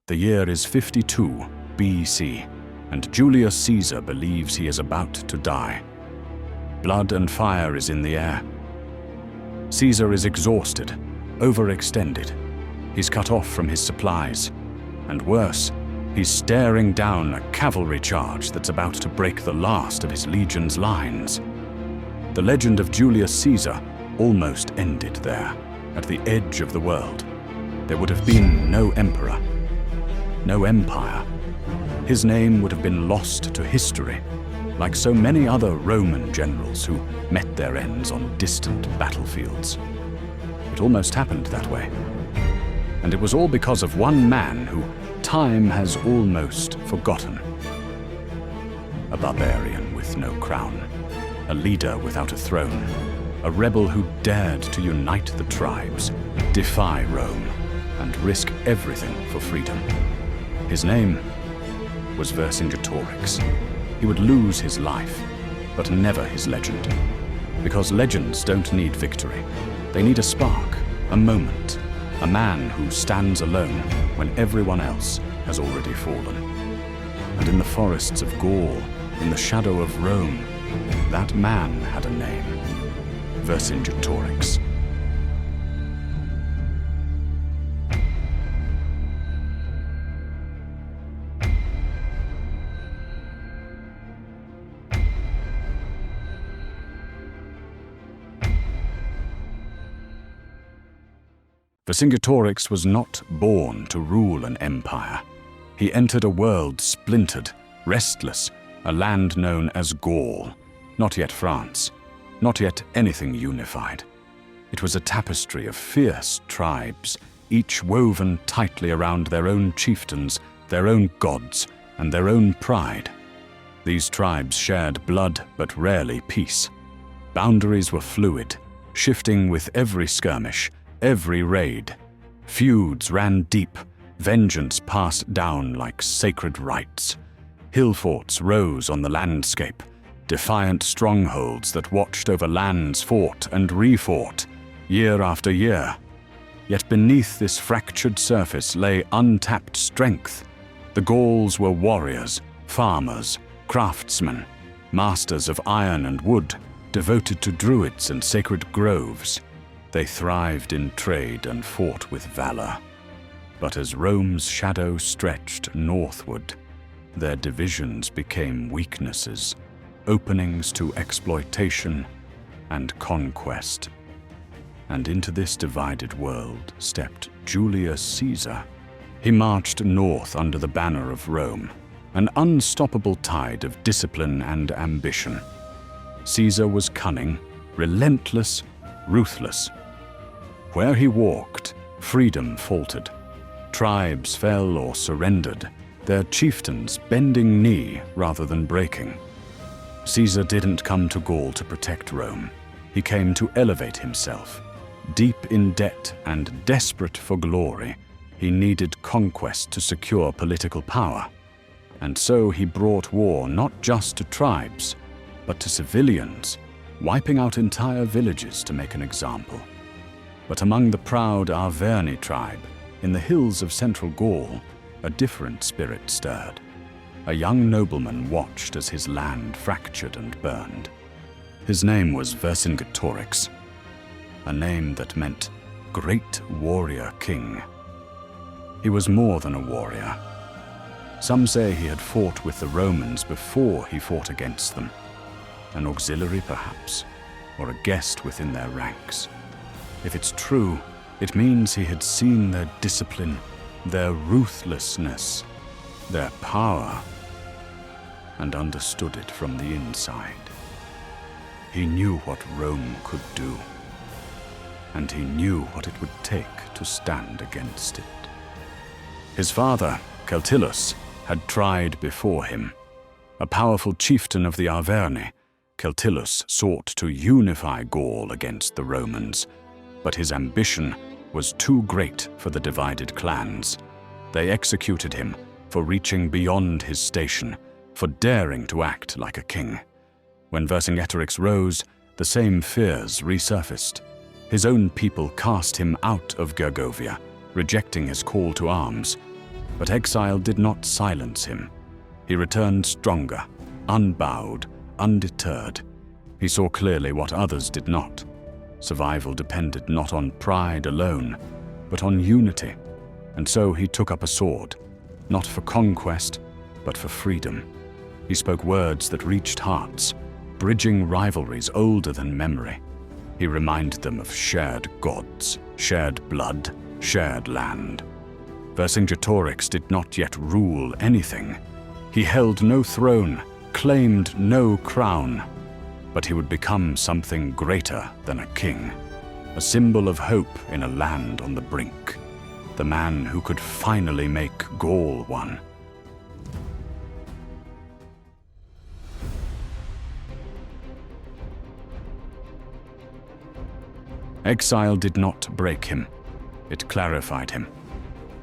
The year is 52 BC, and Julius Caesar believes he is about to die. Blood and fire is in the air. Caesar is exhausted, overextended. He's cut off from his supplies, and worse, he's staring down a cavalry charge that's about to break the last of his legion's lines. The legend of Julius Caesar almost ended there, at the edge of the world. There would have been no emperor, no empire. His name would have been lost to history, like so many other Roman generals who met their ends on distant battlefields. It almost happened that way. And it was all because of one man who time has almost forgotten. A barbarian with no crown, a leader without a throne, a rebel who dared to unite the tribes, defy Rome, and risk everything for freedom. His name was Vercingetorix. He would lose his life, but never his legend. Because legends don't need victory. They need a spark, a moment, a man who stands alone when everyone else has already fallen. And in the forests of Gaul, in the shadow of Rome, that man had a name: Vercingetorix. Vercingetorix was not born to rule an empire. He entered a world splintered, restless, a land known as Gaul, not yet France, not yet anything unified. It was a tapestry of fierce tribes, each woven tightly around their own chieftains, their own gods, and their own pride. These tribes shared blood but rarely peace. Boundaries were fluid, shifting with every skirmish, every raid. Feuds ran deep, vengeance passed down like sacred rites. Hill forts rose on the landscape, defiant strongholds that watched over lands fought and refought, year after year. Yet beneath this fractured surface lay untapped strength. The Gauls were warriors, farmers, craftsmen, masters of iron and wood, devoted to druids and sacred groves. They thrived in trade and fought with valor. But as Rome's shadow stretched northward, their divisions became weaknesses, openings to exploitation and conquest. And into this divided world stepped Julius Caesar. He marched north under the banner of Rome, an unstoppable tide of discipline and ambition. Caesar was cunning, relentless, ruthless. Where he walked, freedom faltered. Tribes fell or surrendered, their chieftains bending knee rather than breaking. Caesar didn't come to Gaul to protect Rome. He came to elevate himself. Deep in debt and desperate for glory, he needed conquest to secure political power. And so he brought war not just to tribes, but to civilians, wiping out entire villages to make an example. But among the proud Arverni tribe, in the hills of central Gaul, a different spirit stirred. A young nobleman watched as his land fractured and burned. His name was Vercingetorix, a name that meant Great Warrior King. He was more than a warrior. Some say he had fought with the Romans before he fought against them. An auxiliary, perhaps, or a guest within their ranks. If it's true, it means he had seen their discipline, their ruthlessness, their power, and understood it from the inside. He knew what Rome could do, and he knew what it would take to stand against it. His father, Celtillus, had tried before him. A powerful chieftain of the Arverni, Celtillus sought to unify Gaul against the Romans, but his ambition was too great for the divided clans. They executed him for reaching beyond his station, for daring to act like a king. When Vercingetorix rose, the same fears resurfaced. His own people cast him out of Gergovia, rejecting his call to arms. But exile did not silence him. He returned stronger, unbowed, undeterred. He saw clearly what others did not. Survival depended not on pride alone, but on unity. And so he took up a sword, not for conquest, but for freedom. He spoke words that reached hearts, bridging rivalries older than memory. He reminded them of shared gods, shared blood, shared land. Vercingetorix did not yet rule anything. He held no throne, claimed no crown, but he would become something greater than a king, a symbol of hope in a land on the brink, the man who could finally make Gaul one. Exile did not break him, it clarified him.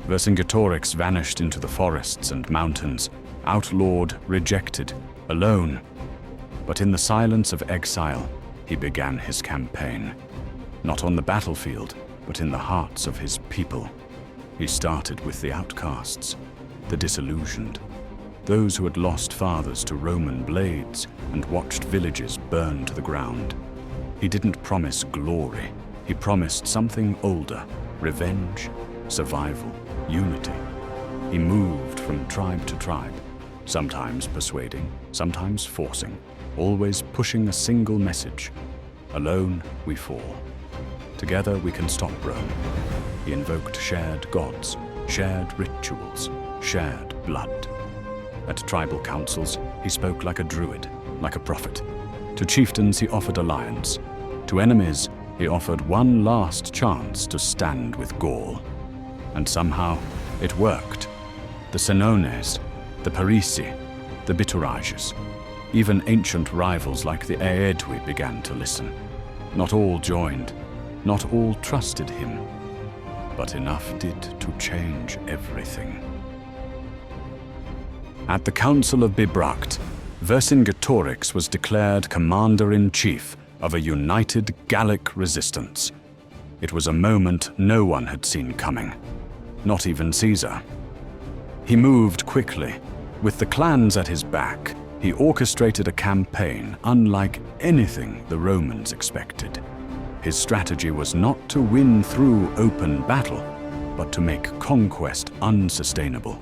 Vercingetorix vanished into the forests and mountains, outlawed, rejected, alone. But in the silence of exile, he began his campaign. Not on the battlefield, but in the hearts of his people. He started with the outcasts, the disillusioned, those who had lost fathers to Roman blades and watched villages burn to the ground. He didn't promise glory. He promised something older, revenge, survival, unity. He moved from tribe to tribe, sometimes persuading, sometimes forcing, always pushing a single message. Alone, we fall. Together, we can stop Rome. He invoked shared gods, shared rituals, shared blood. At tribal councils, he spoke like a druid, like a prophet. To chieftains, he offered alliance. To enemies, he offered one last chance to stand with Gaul. And somehow, it worked. The Senones, the Parisi, the Biturages, even ancient rivals like the Aedui began to listen. Not all joined, not all trusted him, but enough did to change everything. At the Council of Bibracte, Vercingetorix was declared commander-in-chief of a united Gallic resistance. It was a moment no one had seen coming, not even Caesar. He moved quickly. With the clans at his back, he orchestrated a campaign unlike anything the Romans expected. His strategy was not to win through open battle, but to make conquest unsustainable.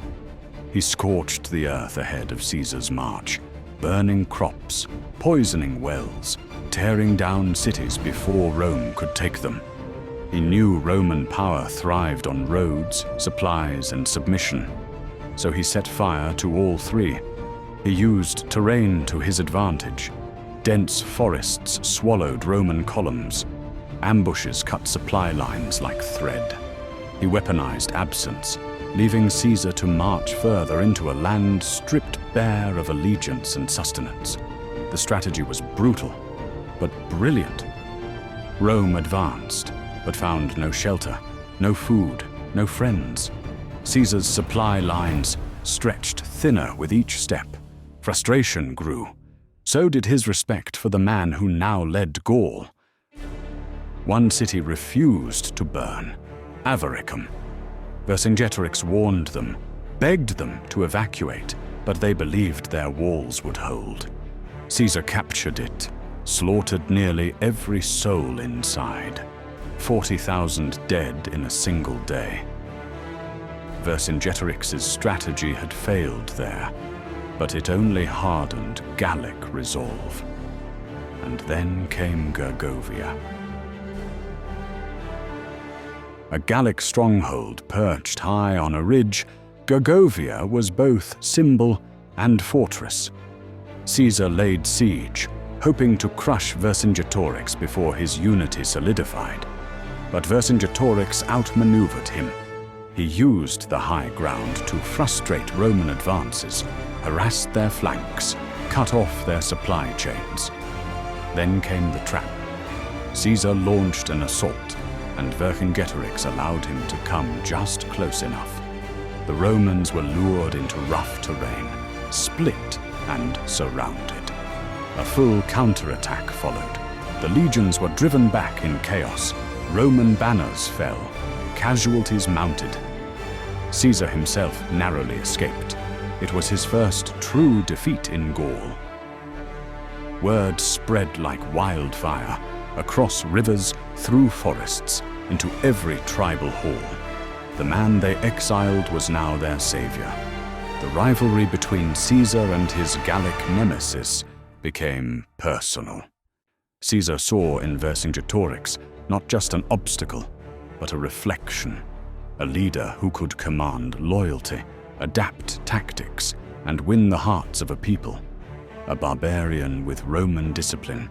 He scorched the earth ahead of Caesar's march, burning crops, poisoning wells, tearing down cities before Rome could take them. He knew Roman power thrived on roads, supplies, and submission, so he set fire to all three. He used terrain to his advantage. Dense forests swallowed Roman columns. Ambushes cut supply lines like thread. He weaponized absence, leaving Caesar to march further into a land stripped bare of allegiance and sustenance. The strategy was brutal, but brilliant. Rome advanced, but found no shelter, no food, no friends. Caesar's supply lines stretched thinner with each step. Frustration grew. So did his respect for the man who now led Gaul. One city refused to burn, Avaricum. Vercingetorix warned them, begged them to evacuate, but they believed their walls would hold. Caesar captured it, slaughtered nearly every soul inside. 40,000 dead in a single day. Vercingetorix's strategy had failed there, but it only hardened Gallic resolve. And then came Gergovia. A Gallic stronghold perched high on a ridge, Gergovia was both symbol and fortress. Caesar laid siege, hoping to crush Vercingetorix before his unity solidified. But Vercingetorix outmaneuvered him. He used the high ground to frustrate Roman advances, harassed their flanks, cut off their supply chains. Then came the trap. Caesar launched an assault, and Vercingetorix allowed him to come just close enough. The Romans were lured into rough terrain, split and surrounded. A full counterattack followed. The legions were driven back in chaos. Roman banners fell. Casualties mounted. Caesar himself narrowly escaped. It was his first true defeat in Gaul. Word spread like wildfire, across rivers, through forests, into every tribal hall. The man they exiled was now their savior. The rivalry between Caesar and his Gallic nemesis became personal. Caesar saw in Vercingetorix not just an obstacle, but a reflection, a leader who could command loyalty, adapt tactics, and win the hearts of a people. A barbarian with Roman discipline,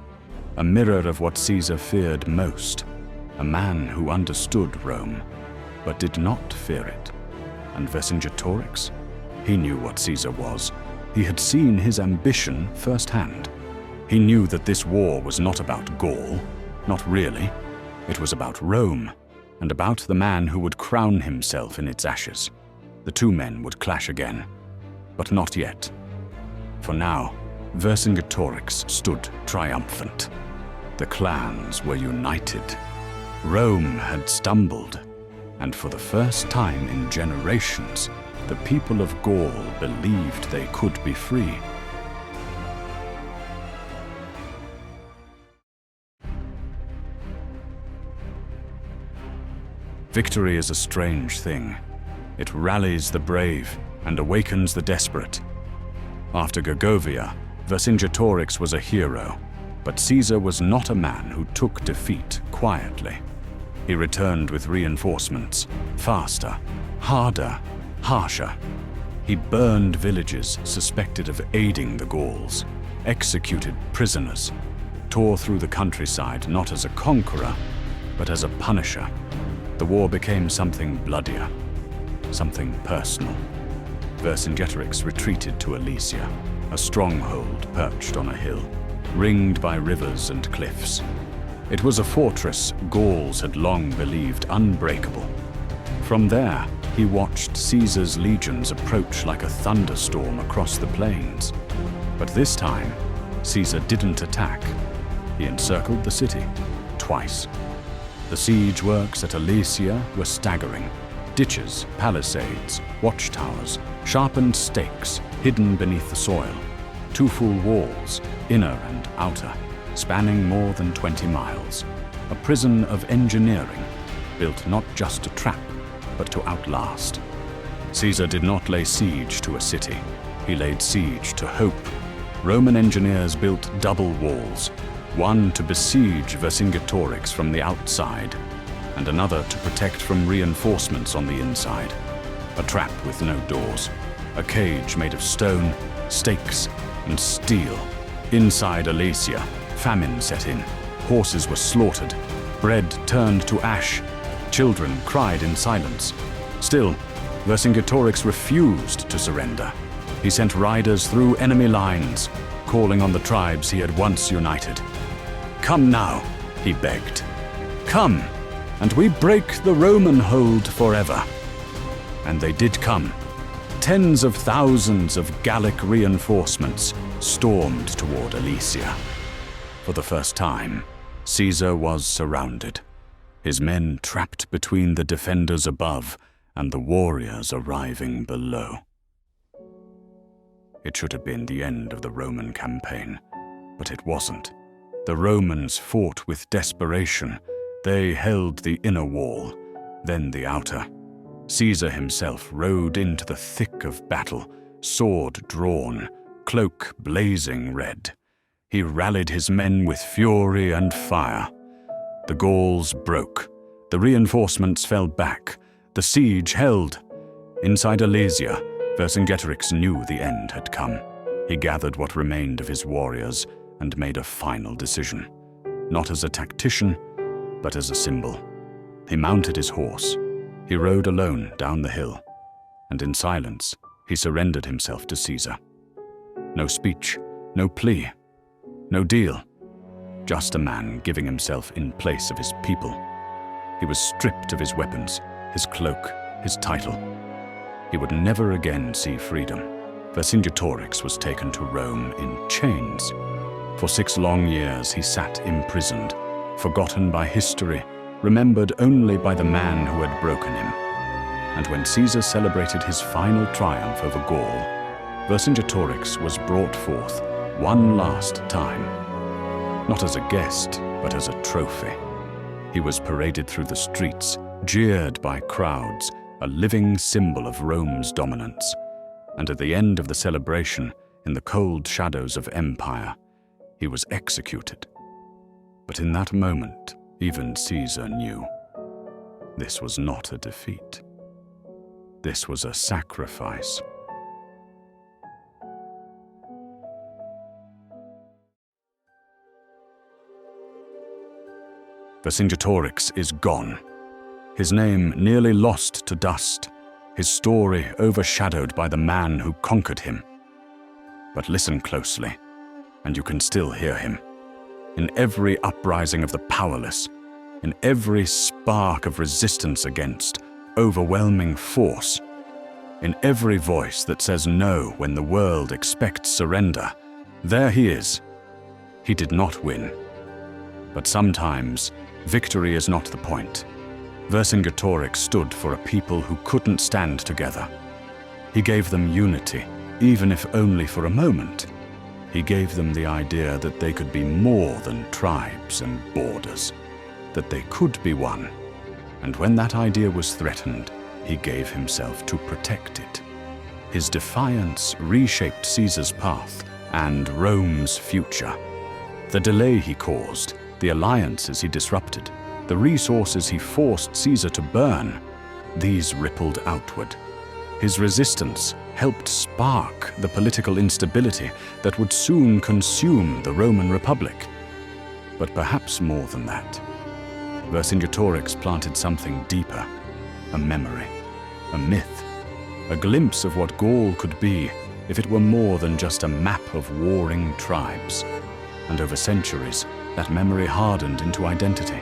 a mirror of what Caesar feared most, a man who understood Rome, but did not fear it. And Vercingetorix? He knew what Caesar was. He had seen his ambition firsthand. He knew that this war was not about Gaul, not really. It was about Rome, and about the man who would crown himself in its ashes. The two men would clash again, but not yet. For now, Vercingetorix stood triumphant. The clans were united. Rome had stumbled, and for the first time in generations, the people of Gaul believed they could be free. Victory is a strange thing. It rallies the brave and awakens the desperate. After Gergovia, Vercingetorix was a hero, but Caesar was not a man who took defeat quietly. He returned with reinforcements, faster, harder, harsher. He burned villages suspected of aiding the Gauls, executed prisoners, tore through the countryside not as a conqueror, but as a punisher. The war became something bloodier, something personal. Vercingetorix retreated to Alesia, a stronghold perched on a hill, ringed by rivers and cliffs. It was a fortress Gauls had long believed unbreakable. From there, he watched Caesar's legions approach like a thunderstorm across the plains. But this time, Caesar didn't attack. He encircled the city twice. The siege works at Alesia were staggering. Ditches, palisades, watchtowers, sharpened stakes hidden beneath the soil. Two full walls, inner and outer, spanning more than 20 miles. A prison of engineering, built not just to trap, but to outlast. Caesar did not lay siege to a city. He laid siege to hope. Roman engineers built double walls, one to besiege Vercingetorix from the outside, and another to protect from reinforcements on the inside. A trap with no doors, a cage made of stone, stakes, and steel. Inside Alesia, famine set in. Horses were slaughtered, bread turned to ash. Children cried in silence. Still, Vercingetorix refused to surrender. He sent riders through enemy lines, calling on the tribes he had once united. "Come now," he begged. "Come, and we break the Roman hold forever." And they did come. Tens of thousands of Gallic reinforcements stormed toward Alesia. For the first time, Caesar was surrounded, his men trapped between the defenders above and the warriors arriving below. It should have been the end of the Roman campaign, but it wasn't. The Romans fought with desperation. They held the inner wall, then the outer. Caesar himself rode into the thick of battle, sword drawn, cloak blazing red. He rallied his men with fury and fire. The Gauls broke. The reinforcements fell back. The siege held. Inside Alesia, Vercingetorix knew the end had come. He gathered what remained of his warriors and made a final decision, not as a tactician, but as a symbol. He mounted his horse. He rode alone down the hill, and in silence, he surrendered himself to Caesar. No speech, no plea, no deal, just a man giving himself in place of his people. He was stripped of his weapons, his cloak, his title. He would never again see freedom. Vercingetorix was taken to Rome in chains. For 6 long years he sat imprisoned, forgotten by history, remembered only by the man who had broken him. and when Caesar celebrated his final triumph over Gaul, Vercingetorix was brought forth one last time, not as a guest, but as a trophy. He was paraded through the streets, jeered by crowds, a living symbol of Rome's dominance. And at the end of the celebration, in the cold shadows of empire, he was executed. But in that moment, even Caesar knew this was not a defeat. This was a sacrifice. Vercingetorix is gone. His name nearly lost to dust, his story overshadowed by the man who conquered him. But listen closely, and you can still hear him. In every uprising of the powerless, in every spark of resistance against overwhelming force, in every voice that says no when the world expects surrender, there he is. He did not win. But sometimes, victory is not the point. Vercingetorix stood for a people who couldn't stand together. He gave them unity, even if only for a moment. He gave them the idea that they could be more than tribes and borders, that they could be one. And when that idea was threatened, he gave himself to protect it. His defiance reshaped Caesar's path and Rome's future. The delay he caused, the alliances he disrupted, the resources he forced Caesar to burn, these rippled outward. His resistance helped spark the political instability that would soon consume the Roman Republic. But perhaps more than that, Vercingetorix planted something deeper, a memory, a myth, a glimpse of what Gaul could be if it were more than just a map of warring tribes. And over centuries, that memory hardened into identity.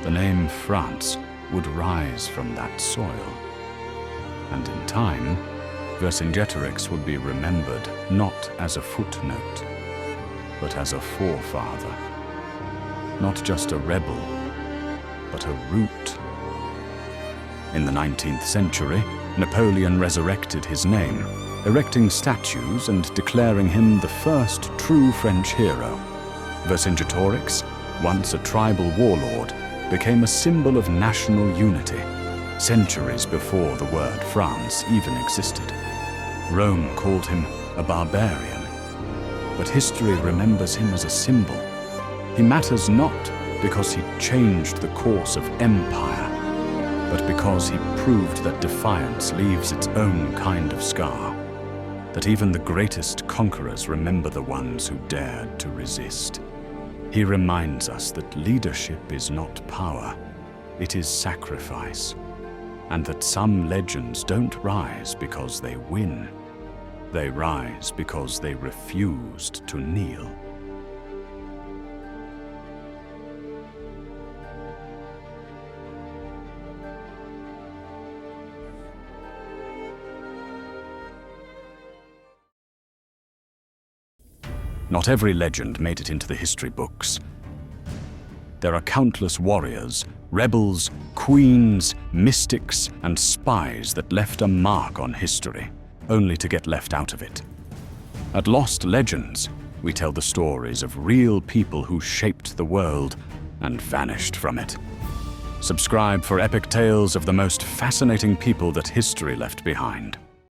The name France would rise from that soil. And in time, Vercingetorix would be remembered not as a footnote, but as a forefather. Not just a rebel, but a root. In the 19th century, Napoleon resurrected his name, erecting statues and declaring him the first true French hero. Vercingetorix, once a tribal warlord, became a symbol of national unity, centuries before the word France even existed. Rome called him a barbarian, but history remembers him as a symbol. He matters not because he changed the course of empire, but because he proved that defiance leaves its own kind of scar, that even the greatest conquerors remember the ones who dared to resist. He reminds us that leadership is not power, it is sacrifice, and that some legends don't rise because they win. They rise because they refused to kneel. Not every legend made it into the history books. There are countless warriors, rebels, queens, mystics, and spies that left a mark on history, only to get left out of it. At Lost Legends, we tell the stories of real people who shaped the world and vanished from it. Subscribe for epic tales of the most fascinating people that history left behind.